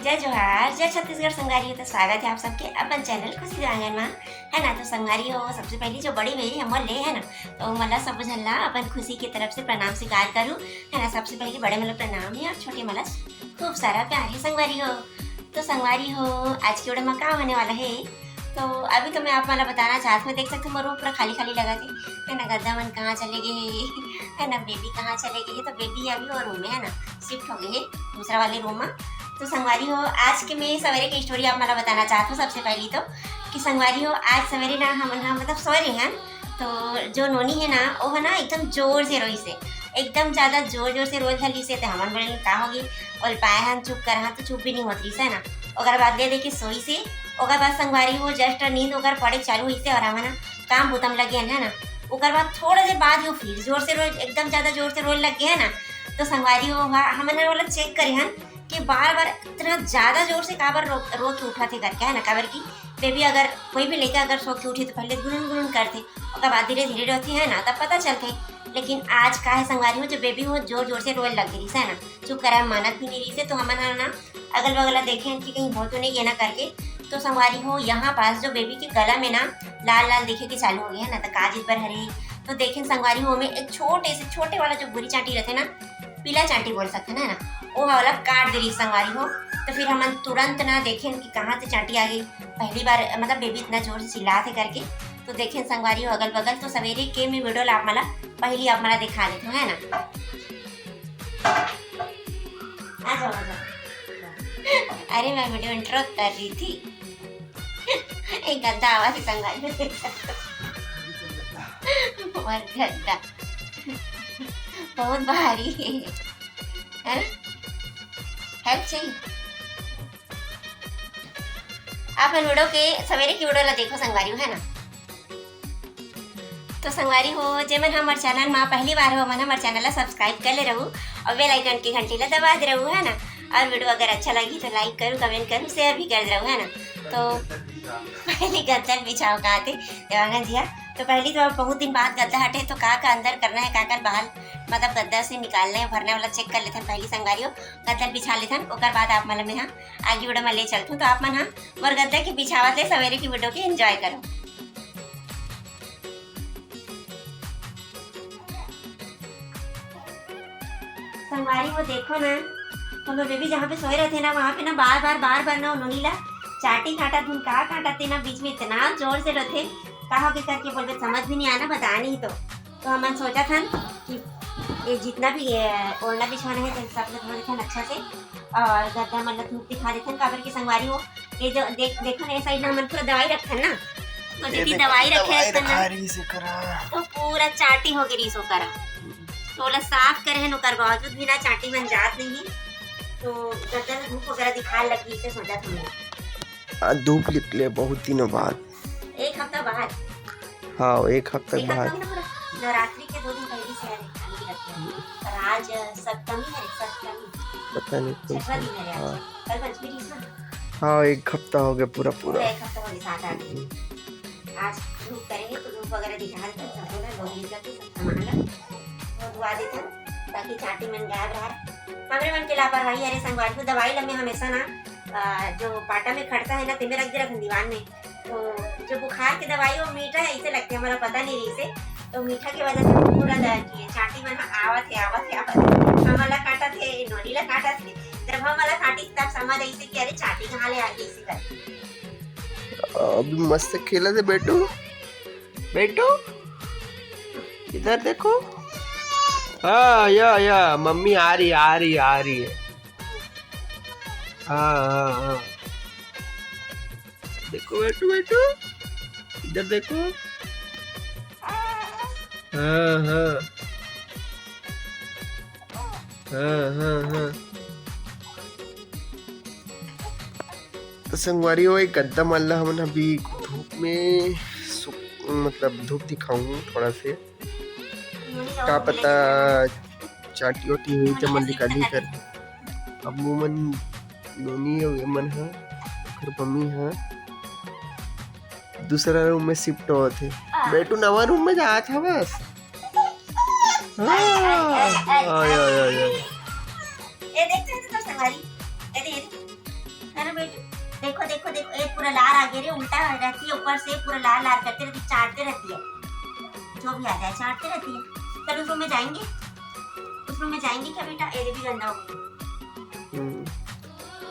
जय जोहार, जय छत्तीसगढ़ संगवारी हो। तो स्वागत है आप सबके अपन चैनल खुशी के आंगन में, है ना। तो संगवारी हो, सबसे पहली जो बड़ी मेरी हमर ले है ना, तो मला सब झल्ला अपन खुशी की तरफ से प्रणाम स्वीकार करूँ, है ना। सबसे पहले बड़े मतलब प्रणाम है और छोटे मतलब खूब सारा प्यार है संगवारी हो। तो संगवारी हो, आज की वीडियो में क्या होने वाला है, तो अभी तो मैं आप मला बताना चाहती हूँ। देख सकते हो रूम पूरा खाली खाली लगा थे, है ना। गद्दा मन कहाँ चले गए, है ना। बेबी कहाँ चले गए, तो बेबी अभी वो रूम में है ना, शिफ्ट हो गई है दूसरा वाले रूम में। तो संगवारी हो, आज के मैं सवेरे की स्टोरी आप मला बताना चाहती हूँ। सबसे पहली तो कि संगवारी हो, आज सवेरे ना हम मतलब सो रहे हैं, तो जो नोनी है ना, वो है ना एकदम जोर से रोई से, एकदम ज़्यादा जोर जोर से रोई थली से। तो हमन बोले का होगी, और पाए हम चुप कर, हाँ तो चुप भी नहीं होती है ना। और बाद ले के सोई से, और बाद संगवारी हो जस्ट नींद ओकर पड़े चालू हुई से, और हम ना काम बुतम लगे है ना। ओकर बाद थोड़ा देर बाद वो फिर जोर से रोए, एकदम ज़्यादा जोर से रोने लग गए है ना। तो संगवारी हो, हमने वाला चेक करे हैं कि बार बार इतना ज़्यादा जोर से काबर रो के उठा थे करके, है ना। काबर की बेबी अगर कोई भी लेकर अगर सो के उठी तो पहले गुनगुन गुनगुन करते, और बाद धीरे धीरे रोती है ना, तब पता चलते। लेकिन आज का है संगवारी हो, जो बेबी हो जोर जोर से रोए लग गई है ना, चुप करा मानत भी नहीं रही से। तो हम ना अगल बगल देखें कि कहीं हो तो नहीं है ना करके। तो संगवारी हो, यहाँ पास जो बेबी के गला में ना लाल लाल दिखे के चालू हो गया है ना, तो काज इस बार हरे। तो देखें संगवारी हो, में एक छोटे से छोटे वाला जो बुरी चांटी रहते ना, पीला चांटी बोल सकते हैं ना, वो वाला काट दे रही संगवारी हो। तो फिर हम तुरंत ना देखें कि कहाँ से चांटी आ गई। पहली बार मतलब बेबी इतना जोर से चिल्लाते करके। तो देखें संगवारी हो अगल बगल। तो सवेरे के मैं वीडियो आप मला पहली आप मला दिखा देते हो, है ना। आ जाओ आ जाओ। अरे मैं वीडियो इंट्रो कर रही थी, एक गद्दा आवाज संगवारी और गद्दा बहुत भारी है, हेल्प चाहिए। आप वीडियो के सवेरे की वीडियो ला देखो संगवारी हो, है ना। तो संगवारी हो, जे मन हमारे चैनल में पहली बार हो, मन हमारे चैनल ला सब्सक्राइब कर ले रहूँ और बेल आइकन की घंटी ला दबा दे रहूँ, है ना। और वीडियो अगर अच्छा लगी तो लाइक करूँ, कमेंट करूँ, शेयर भी कर रहूँ, है ना। तो पहली गद्दा बिछाओ कहाँ थे देवांगन जी। तो पहली तो बहुत दिन बाद गद्दा हटे, तो का अंदर करना है, का बाहर मतलब गद्दा से निकालना है, भरने वाला चेक कर लेते हैं। पहली संगवारी हो गद्दा बिछा लेते हैं, ओकर बाद आप मतलब मैं हाँ आगे वीडियो में ले चलती हूँ। तो आप मन हाँ मोर गद्दा के बिछावत ले सवेरे की वीडियो के एंजॉय करो। संगवारी हो देखो ना, हम लोग बेबी जहाँ पे सोए रहते ना, वहाँ पे ना बार बार ना उन्होंने ला चाटी काटा धुन का काटाते ना, बीच में इतना जोर से रहते, कहा के करके बोल के समझ भी नहीं आना, बता नहीं। तो हमने सोचा था कि ये जितना भी ओढ़ना बिछवाना है तो सब लोग थोड़ा अच्छा से, और गद्दा मतलब धूप दिखा देते हैं। काबर की संगवारी हो, ये जो देखो ना, साइड में हमने पूरा दवाई रखा ना, तो जितनी दवाई रखे ना, तो पूरा चाटी हो गई सो करा। थोड़ा साफ करे है, ओकर बावजूद भी ना चाटी बन जात नहीं। तो गद्दा में धूप वगैरह दिखाने लगी से सोचा था धूप निकले बहुत दिनों बाद, एक हफ्ता बाद। हाँ एक हफ्ता बाद, नवरात्रि के 2 दिन पहले से और आज सप्तमी है, सप्तमी पता नहीं कौन सा। हाँ कल पंचमी थी ना। हाँ एक हफ्ता हो गया पूरा एक हफ्ता हो गया, 7-8 दिन। आज धूप करेंगे तो धूप वगैरह दिखा देते हैं, सब लोग मिल करके सब सामान वो धुआ देते हैं, ताकि चाटी मन गायब रहे। हमारे मन के लापरवाही। अरे संगवारी को दवाई लम्बे हमेशा ना जो पाटा में खड़ता है ना, तिमे रख दे रखन दीवान में। तो जो बुखार की दवाई वो मीठा है ऐसे लगते, हमारा पता नहीं रही से, तो मीठा की वजह से पूरा दर्द किए चाटी मन आवत है हमारा काटा थे, नोनीला काटा थे। जब हमारा काटी तब समझ आई से कि अरे चाटी कहाँ ले आ गई इसी कर। अभी मस्त खेला थे बेटू, बेटू इधर देखो। हाँ या मम्मी आ रही है। हाँ देखो बेटू इधर देखो। हाँ तो संगवारी हो, एक गद्दा मल्ला हम अभी धूप में मतलब धूप दिखाऊंगा थोड़ा से, क्या पता चाटी वाटी हुई तो मन निकाली कर। अब मन नोनी मन है, मम्मी है दूसरा रूम में शिफ्ट हो थे। बेटू नवा रूम में जाया था बस। ये देखते हैं तो संगवारी, बेटी, देखो देखो देखो, एक पूरा लाल आगे रे, उल्टा रहती है, ऊपर से पूरा लाल लाल करते रहती, चाटते रहती है, जो भी आ जाए चाटते रहती है। चलो उस रूम में जाएंगे, उस रूम में जाएंगे क्या बेटा? ये भी गंदा हो गया।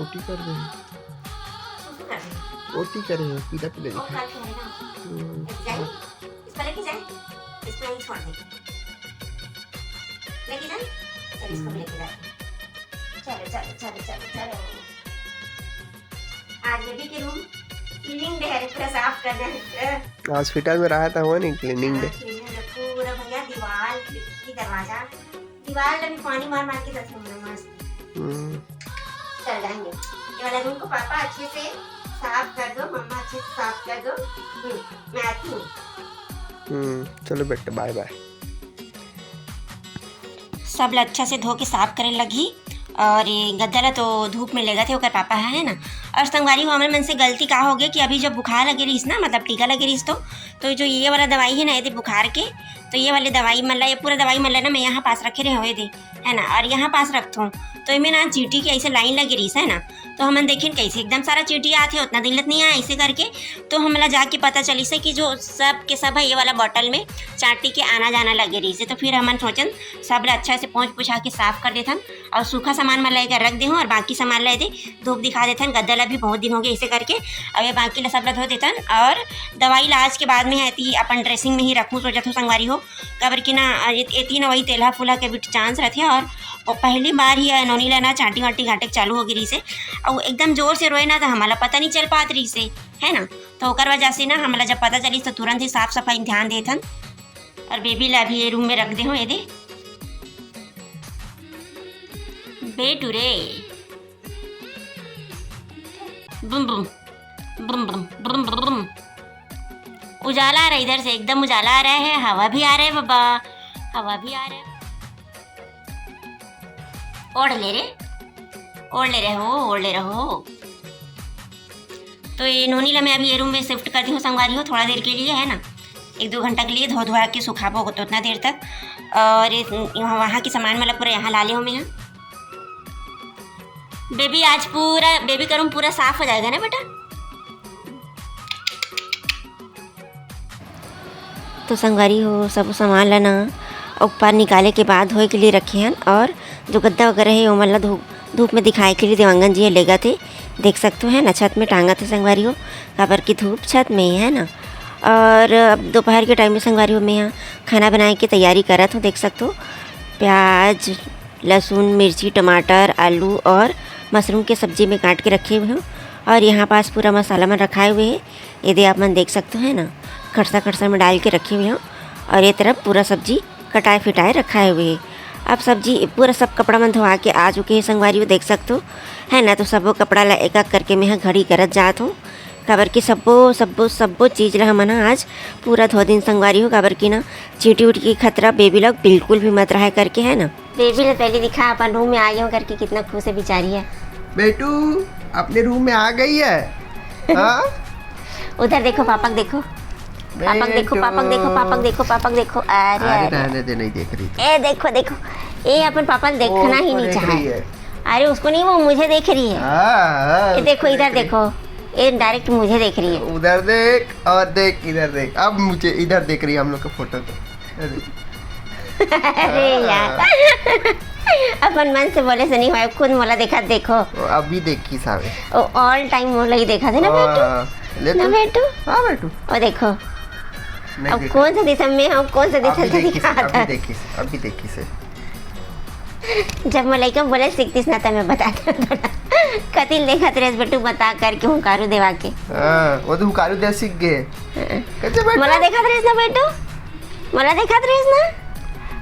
ओटी कर रहे हैं, सुसु कर रहे हैं, ओटी कर रहे हैं, पीला पीला वो दिखा। कल करेगा। जाए इसको लेके जाए, इसको यहीं छोड़ देंगे, लेके जाए, चल इसको भी लेके जाते हैं। चलो चलो चलो चलो चलो, आज बेबी के रूम क्लीनिंग डे है, पूरा साफ करना है। हॉस्पिटल में रहा था, हुआ नहीं क्लीनिंग डे। पूरा भैया दीवार, खिड़की, दरवाजा, दीवार में पानी मार मार के रखे हुए मस्त। चल जाएंगे ये वाला रूम को पापा अच्छे से साफ कर दो, मम्मा अच्छे से साफ कर दो। मैं आती हूँ। चलो बेटा, बाय बाय। सब अच्छा से धो के साफ करे लगी, और ये गद्दा तो धूप में ले गए थे ओकर पापा है ना। और संगवारी हो, हमारे मन से गलती का हो गया कि अभी जब बुखार लगे रही ना, मतलब टीका लगे रही तो जो ये वाला दवाई है ना, ये बुखार के, तो ये वाली दवाई मतलब ये पूरा दवाई मतलब ना मैं यहाँ पास रखे रहे हुए थे है ना, और यहाँ पास रखता हूँ तो इनमें ना चीटी की ऐसे लाइन लगी रही है ना, तो हम देखें कैसे एकदम सारा चीटी आते हैं, उतना दिल्लत नहीं आया ऐसे करके। तो हमला जाके पता चली से कि जो सब के सब है ये वाला बॉटल में चाटी के आना जाना लगे रही से। तो फिर हमन सोचन सब अच्छा से पोंछ पुछा के साफ कर देथन, और सूखा सामान में लेकर रख दे और बाकी सामान ले दे, धूप दिखा देथन। गद्दा ला भी बहुत दिन हो गए ऐसे करके, अब ये बाकी ला सब ला धो देथन। और दवाई ला आज के बाद में है ती अपन ड्रेसिंग में ही रखूँ, सोचा तो संगवारी हो, कबर की ना ये तीन वही तेलहा फूला के भी चांस रहते। और पहली बार ही नोनी लेना चाटी वाटी घाटे चालू हो गई से, और एकदम जोर से रोए ना, तो हमारा पता नहीं चल पात रही से है ना। तो ओकर वजह से ना हमारा जब पता चली तो तुरंत ही साफ सफाई ध्यान देथन। और बेबी ला भी ये रूम में रख दे हो, ये दे बेटू रे, बुम बुम बुम बुम बुम बुम। उजाला आ रहा है इधर से, एकदम उजाला आ रहा है, हवा भी आ रहा है बाबा, हवा भी आ रहा है। ओढ़ ले रे, ओढ़ ले रहे हो, ओढ़ ले रहो। तो ये नोनी ला मैं अभी ये रूम में शिफ्ट करती हूँ संगवारी हो, थोड़ा देर के लिए है ना, 1-2 घंटा के लिए धो धुआ के सुखाबो तो उतना देर तक। और वहाँ की सामान मतलब पूरा यहाँ ला ले हूँ मैं। बेबी आज पूरा बेबी का रूम पूरा साफ हो जाएगा ना बेटा। तो संगवारी हो सब सामान लाना ऊपर निकाले के बाद धोए के लिए रखे हैं, और जो गद्दा वगैरह है वो मतलब धूप में दिखाए के लिए देवांगन जी ले गए थे, देख सकते हो है ना, छत में टांगा थे संगवारी हो, काबर की धूप छत में ही है ना। और अब दोपहर के टाइम में संगवारी हो मैं यहाँ खाना बनाने की तैयारी कर रहा था, देख सकते हो प्याज, लहसुन, मिर्ची, टमाटर, आलू और मशरूम के सब्जी में काट के रखे हुए हूँ। और यहाँ पास पूरा मसाला में रखाए हुए है, यदि आप मन देख सकते हो है ना, खड़सा खड़सा में डाल के रखे हुए हूँ। और ये तरफ पूरा सब्जी कटाए फिटाए रखाए हुए है। अब सब्जी पूरा सब कपड़ा में धोआ के आ चुके हैं संगवारी हो, देख सकते हो है ना। तो सबो कपड़ा ला एक एक करके मैं घड़ी करत जात हूँ, काबर की सबो चीज़ ला हम आज पूरा धो दिन संगवारी हो, काबर की ना चीटी उटी की खतरा बेबी लोग बिल्कुल भी मत रहा करके है ना। बेबी ने पहले दिखा अपन रूम में आ गए करके, कितना खुश है बेचारी है। बेटू अपने रूम में आ गई है। हाँ? उधर देखो पापक देखो, पापक देखो, पापक देखो, पापक देखो, पापक देखो। अरे रहने दे, नहीं देख रही तो। ए देखो देखो, ये अपन पापा देखना ही नहीं चाहे। अरे उसको नहीं, वो मुझे देख रही है। ये देखो इधर देखो, ये डायरेक्ट मुझे देख रही है। उधर देख और देख, इधर देख, अब मुझे इधर देख रही है हम लोग का फोटो तो। अरे यार अपन मन से बोले से नहीं हुआ, खुद मोला देखा देखो। अभी देखी सारे, ऑल टाइम मोला ही देखा था ना बेटू, ना बेटू। हाँ बेटू, और देखो अब कौन सा दिशा में हम कौन सा दिशा से दिखा था। अभी देखी से जब मलाइका बोले सीखतीस ना तो मैं बता कर कतिल देखा तेरे बेटू बता करके हुकारू देवा के। हां वो तो हुकारू दे सीख गए। कैसे बेटू मला देखा तेरे ना बेटू, मला देखा तेरे ना,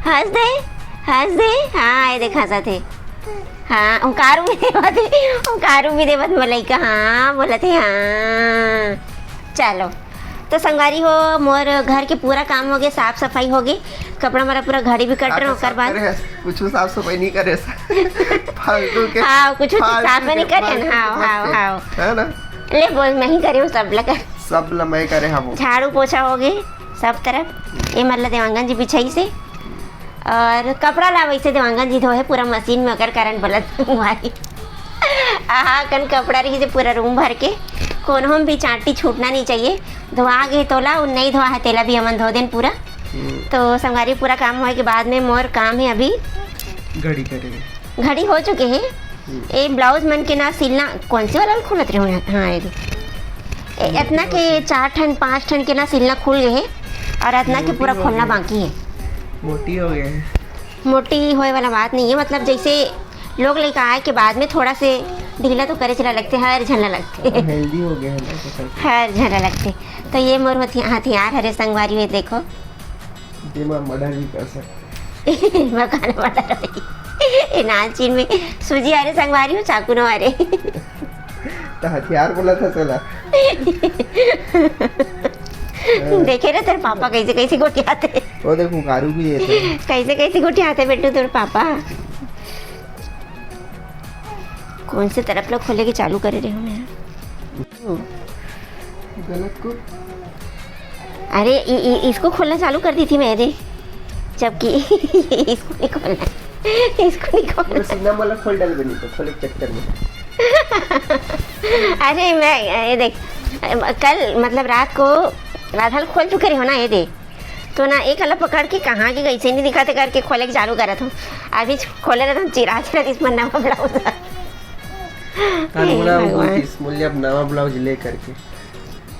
हंस दे हंस दे। हाँ ये देखा सा थे, हाँ हुकारू भी देवा थे, हुकारू भी देवत मलाइका। हाँ बोला थे हाँ। चलो तो संगवारी हो मोर घर के पूरा काम हो गए, साफ सफाई हो गई, कपड़ा मारा पूरा घड़ी भी कट रहा ओकर बाद कुछ साफ सफाई नहीं करे फालतू के। हाँ कुछ साफ नहीं करे ना। हाँ हाँ हाँ है ना, ले बोल मैं ही करे हूँ, सब ला मैं करे। हम झाड़ू पोछा हो गए सब तरफ, ये मतलब देवांगन जी बिछाई से, और कपड़ा ला वैसे देवांगन जी धोए पूरा मशीन में, अगर कारण बोला तुम्हारी आहा कन कपड़ा रही जो पूरा रूम भर के कोनो हम भी चाटी छूटना नहीं चाहिए। धोआ गए तोला और नहीं धोआ है तेला भी हमन धो देन पूरा। तो संगारी पूरा काम होए के बाद में मोर काम है अभी घड़ी करेंगे। घड़ी हो चुके हैं। ये ब्लाउज मन के ना सिलना कौन से वाला खुलत रहे हो। हाँ ये इतना के 4 ठन 5 ठन के ना सिलना खुल गए है और इतना के पूरा खोलना बाकी है। मोटी हो गया है। मोटी होए वाला बात नहीं है, मतलब जैसे लोग लेकर आए के बाद में थोड़ा से ढीला तो करे चला लगते, हर झलना लगते, हेल्दी हो गया है ना, हर झलना लगते। तो ये मोर हथियार हरे संगवारी हुए देखो। मर्डर भी कर सकते मकान मर्डर भाई नाचिन में सूजी आ रहे संगवारी हो चाकू न आ रहे तो हथियार बोला था चला। देखे रे तेरे पापा कैसे कैसे गोटियाते। वो देखो गारू भी ये था। कैसे कैसे गोटियाते बेटू तेरे पापा। कौन से तरफ लोग खोले के चालू करे रहे हो मैं गलत को। अरे इसको खोलना चालू कर दी थी मैंने, जबकि इसको नहीं खोलना, इसको नहीं खोलना। सीना वाला खोल डाल बनी तो खोले चक्कर में। अरे मैं ये देख कल मतलब रात को राधा खोल चुके रहे हो ना, ये देख तो ना एक अलग पकड़ के कहाँ के कैसे नहीं दिखाते करके खोले के चालू करा था। अभी खोले रहा था चिरा चिरा इसमें नवा ब्लाउज मूल्य नवा ब्लाउज ले करके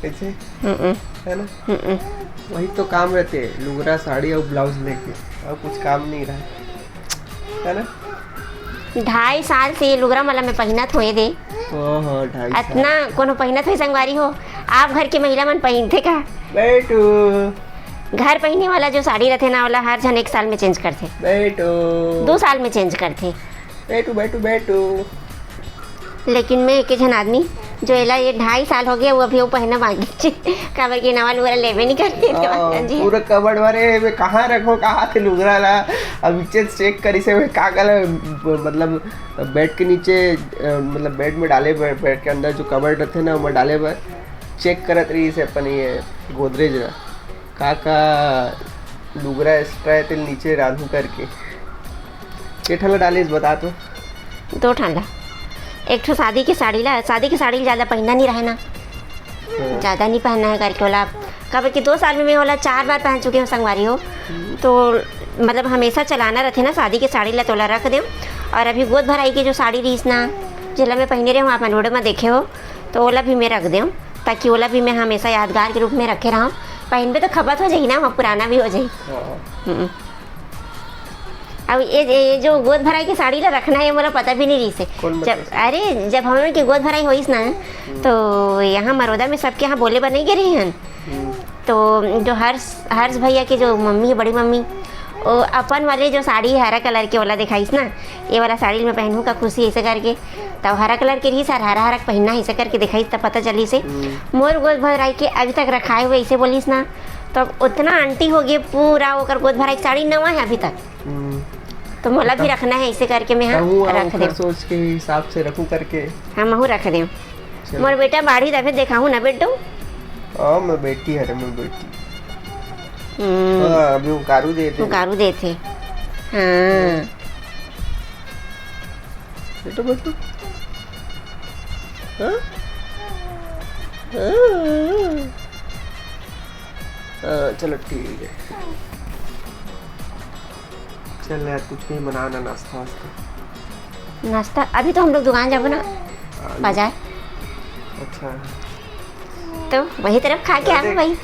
कैसे है ना। वही तो काम रहते हैं, लुगरा साड़ी और ब्लाउज लेके, और कुछ काम नहीं रहा है ना। 2.5 साल से लुगरा मला में पहनत हुए दे। ओहो 2.5 साल इतना कोनो पहनत हुए संगवारी हो। आप घर के महिला मन पहनते का बेटू। घर पहनने वाला जो साड़ी रहते ना वाला हर जन 1 साल में चेंज करते, बेटू 2 साल में चेंज करते। बेटू बेटू बेटू। लेकिन मैं एक जन आदमी जो एला ये 2.5 साल हो गया वो अभी वो पहना बाकी काबर के नवा लुगरा लेवे नहीं करते। पूरा कबड़ भरे में कहाँ रखो, कहाँ थे लुगरा ला। अब नीचे चेक करी से में का गला, मतलब बेड के नीचे मतलब बेड में डाले, बेड के अंदर जो कबड़ रहते ना वो डाले पर चेक करत रही से अपन ये गोदरेज ना का लुगरा एक्स्ट्रा तेल नीचे राधू करके के ठला डाले बता तो। 2 ठंडा। एक ठो शादी की साड़ी ज़्यादा पहनना नहीं रहे ना, ज़्यादा नहीं पहनना है करके वाला। कब कि 2 साल में मैं वाला 4 बार पहन चुके हो संगवारी हो। तो मतलब हमेशा चलाना रहते ना शादी की साड़ी ला तोला रख दे। और अभी गोद भराई की जो साड़ी रहीस ना जिला मैं पहने रहे हूँ आप रोड में देखे हो, तो ओला भी मैं रख दूँ ताकि ओला भी मैं हमेशा यादगार के रूप में रखे रहूँ। पहन पे तो खपत हो जाए ना, वहाँ पुराना भी हो जाए। अब ये जो गोद भराई की साड़ी ला रखना है मुझे पता भी नहीं रही से। जब हम लोग की गोद भराई होइस ना तो यहाँ मरोदा में सबके यहाँ बोले पर नहीं गिरे हैं। तो जो हर्ष भैया के जो मम्मी है, बड़ी मम्मी, वो अपन वाले जो साड़ी हरा कलर के वाला दिखाईस ना, ये वाला साड़ी मैं पहनूँ का खुशी ऐसे करके, तब हरा कलर के रही सर हरा पहनना ऐसे करके दिखाईस तब पता चली से। मोर गोद भराई के अभी तक रखाए हुए ऐसे बोलीस ना, तो उतना आंटी हो गई पूरा वो गोद भराई साड़ी नवा है अभी तक। तो मोला भी रखना है ऐसे करके मैं रख दे, सोच के हिसाब से रखूं करके। हाँ महू रख दे। मोर बेटा बाढ़ी दफे देखाऊँ ना बेटू। मैं बेटी है मैं बेटी। अभी उकारू देते हाँ बेटो बेटो। चलो ठीक है, चल यार कुछ नहीं बनाना नाश्ता। अभी तो हम लोग दुकान जाबो ना बाजार। अच्छा तो वही तरफ खा के आवे भाई।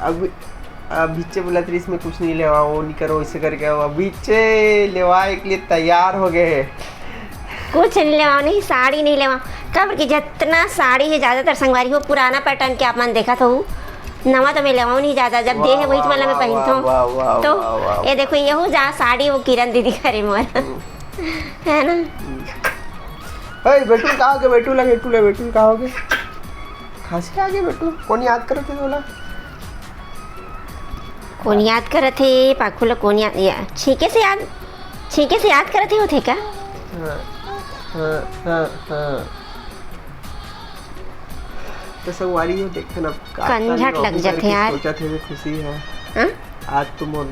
अब बीचे बोला था इसमें कुछ नहीं लेवा, वो नहीं करो ऐसे करके। अब बीचे लेवाए के लिए तैयार हो गए। कुछ नहीं लेवा, नहीं साड़ी नहीं लेवा। कब कि जितना साड़ी है ज़्यादातर संगवारी हो पुराना पैटर्न के आप मन देखा था, नवा तो मैं लेवाऊँ नहीं ज़्यादा। जब दे है वही वाला मैं पहनता हूँ। तो ये देखो ये जा साड़ी वो किरण दीदी करे मोर है ना। बेटू कहाँ हो बेटू बेटू कहाँ हो गए? खांसी आ गई बेटू। कौन याद करे थे बोला? कौन याद करे थे पाखुला? कौन याद छीके से याद करे थे होते का? हाँ। तो संगवारी हो देखे ना कंझट लग जाते यार। सोचा थे खुशी है। हाँ? आज तो मोर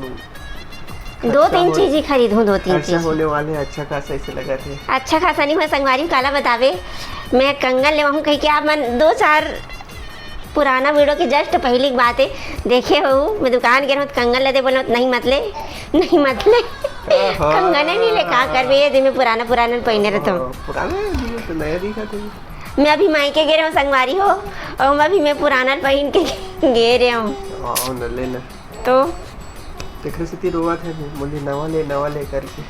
दो तीन चीज ही खरीदूँ, दो तीन अच्छा चीज। होने वाले, अच्छा खासा ऐसे लगा थे। अच्छा खासा नहीं, मैं संगवारी काला बतावे मैं कंगन ले कही कि आप मन 2-4 पुराना वीडियो की जस्ट पहली बात है देखे हो, मैं दुकान गया तो कंगन लेते बोलो नहीं मतले कंगन नहीं ले का करबे मैं पुराना पहने रहता हूँ। पुराना तो नया दिखा थे। मैं अभी मायके गे रहा हूँ संगवारी हो, और मैं अभी मैं पुराना पहन के गे रहा हूँ। न लेना तो देखने से रोआ थे, बोले नवा ले करके।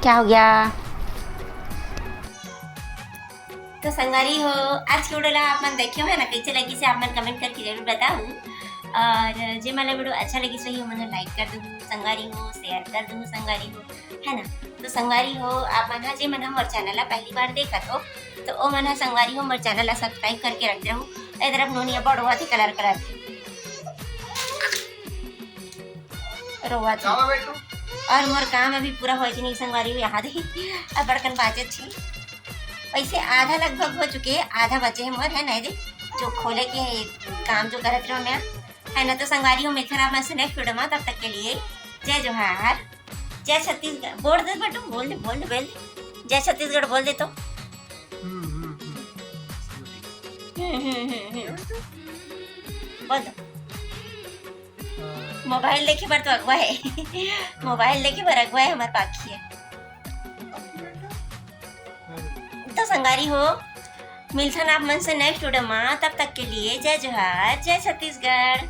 क्या हो गया? तो संगवारी हो आज की वीडियो आप मन देखियो है ना, कैसे लगी से आप मन कमेंट करके जरूर बताओ, और जे मन वीडियो अच्छा लगी सही हो मन लाइक कर दूँ संगवारी हो, शेयर कर दूँ संगवारी हो, है ना। तो संगवारी हो आप मन जे मन हमारे चैनल पहली बार देखा तो ओ मन संगवारी हो हमारे चैनल सब्सक्राइब करके रख दो। इधर अब नोनिया बड़वा थी कलर रोवा थी, और मोर काम अभी पूरा हो नहीं संगवारी हो, याद है अब बड़कन बाजे छी वैसे आधा लगभग हो चुके, आधा बचे हैं मोर, है ना दे जो खोले के है काम जो करत रहो मैं, है ना। तो संगवारी हो मैं खराब से नेक्स्ट वीडियो में, तब तक के लिए जय जोहार, जय छत्तीसगढ़। बोल दे बटू, बोल दे जय छत्तीसगढ़ बोल दे तो। बोल दो। मोबाइल देखे पर तो अगवा है मोबाइल देखे पर अगवा है हमारे पाखी है। तो संगवारी हो मिलथन आप मन से नेक्स्ट वीडियो में, तब तक के लिए जय जोहार, जय छत्तीसगढ़।